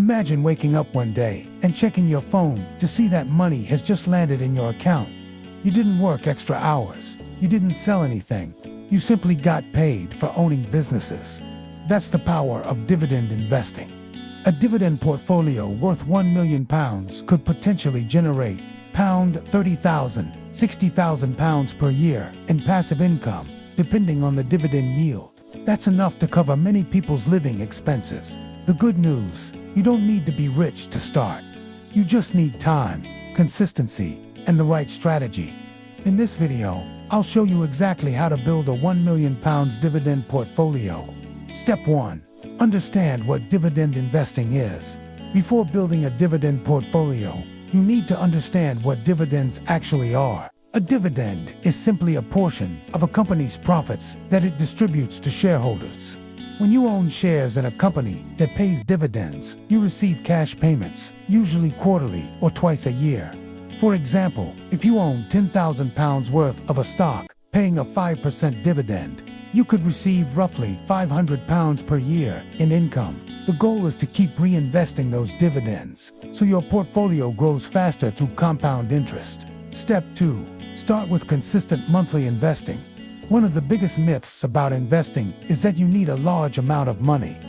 Imagine waking up one day and checking your phone to see that money has just landed in your account. You didn't work extra hours. You didn't sell anything. You simply got paid for owning businesses. That's the power of dividend investing. A dividend portfolio worth £1 million could potentially generate £30,000, £60,000 per year in passive income, depending on the dividend yield. That's enough to cover many people's living expenses. The good news: you don't need to be rich to start. You just need time, consistency, and the right strategy. In this video, I'll show you exactly how to build a £1 million dividend portfolio. Step 1. Understand what dividend investing is. Before building a dividend portfolio, you need to understand what dividends actually are. A dividend is simply a portion of a company's profits that it distributes to shareholders. When you own shares in a company that pays dividends, you receive cash payments, usually quarterly or twice a year. For example, if you own £10,000 worth of a stock, paying a 5% dividend, you could receive roughly £500 per year in income. The goal is to keep reinvesting those dividends, so your portfolio grows faster through compound interest. Step 2. Start with consistent monthly investing. One of the biggest myths about investing is that you need a large amount of money.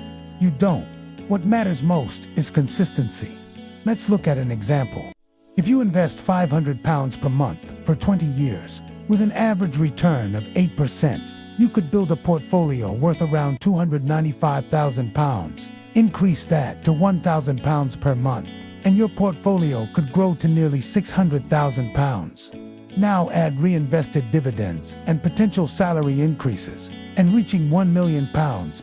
You don't. What matters most is consistency. Let's look at an example. If you invest £500 per month for 20 years, with an average return of 8%, you could build a portfolio worth around £295,000. Increase that to £1,000 per month, and your portfolio could grow to nearly £600,000. Now add reinvested dividends and potential salary increases, and reaching £1 million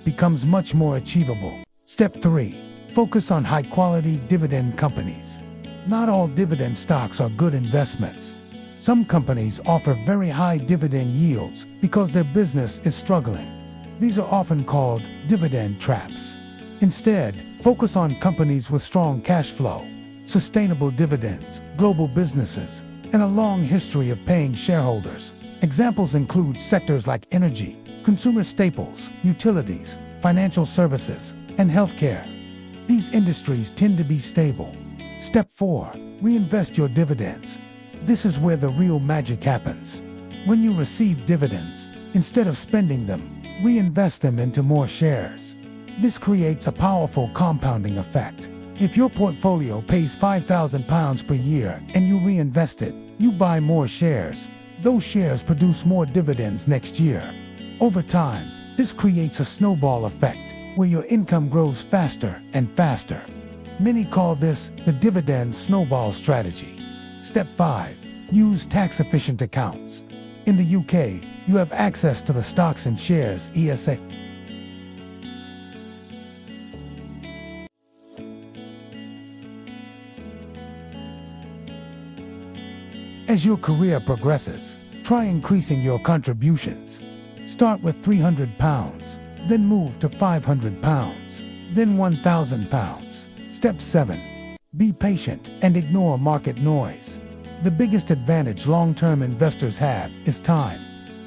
becomes much more achievable. Step 3. Focus on high-quality dividend companies. Not all dividend stocks are good investments. Some companies offer very high dividend yields because their business is struggling. These are often called dividend traps. Instead, focus on companies with strong cash flow, sustainable dividends, global businesses, and a long history of paying shareholders. Examples include sectors like energy, consumer staples, utilities, financial services, and healthcare. These industries tend to be stable. Step 4. Reinvest your dividends. This is where the real magic happens. When you receive dividends, instead of spending them, reinvest them into more shares. This creates a powerful compounding effect. If your portfolio pays £5,000 per year and you reinvest it, you buy more shares. Those shares produce more dividends next year. Over time, this creates a snowball effect, where your income grows faster and faster. Many call this the dividend snowball strategy. Step 5. Use tax-efficient accounts. In the UK, you have access to the Stocks and Shares (ESA). As your career progresses, try increasing your contributions. Start with £300, then move to £500, then £1,000. Step 7. Be patient and ignore market noise. The biggest advantage long-term investors have is time.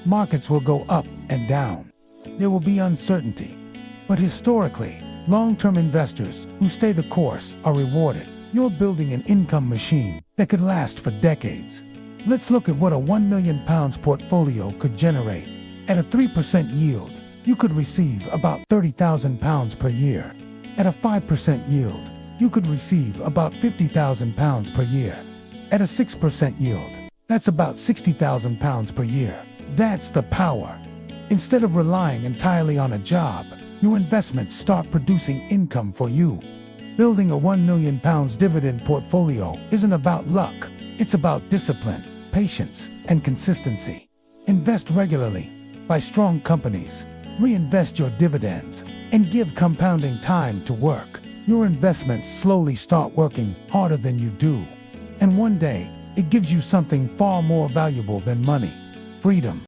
Markets will go up and down. There will be uncertainty. But historically, long-term investors who stay the course are rewarded. You're building an income machine that could last for decades. Let's look at what a £1 million portfolio could generate. At a 3% yield, you could receive about £30,000 per year. At a 5% yield, you could receive about £50,000 per year. At a 6% yield, that's about £60,000 per year. That's the power. Instead of relying entirely on a job, your investments start producing income for you. Building a £1 million dividend portfolio isn't about luck. It's about discipline, patience, and consistency. Invest regularly, buy strong companies, reinvest your dividends, and give compounding time to work. Your investments slowly start working harder than you do. And one day, it gives you something far more valuable than money: freedom.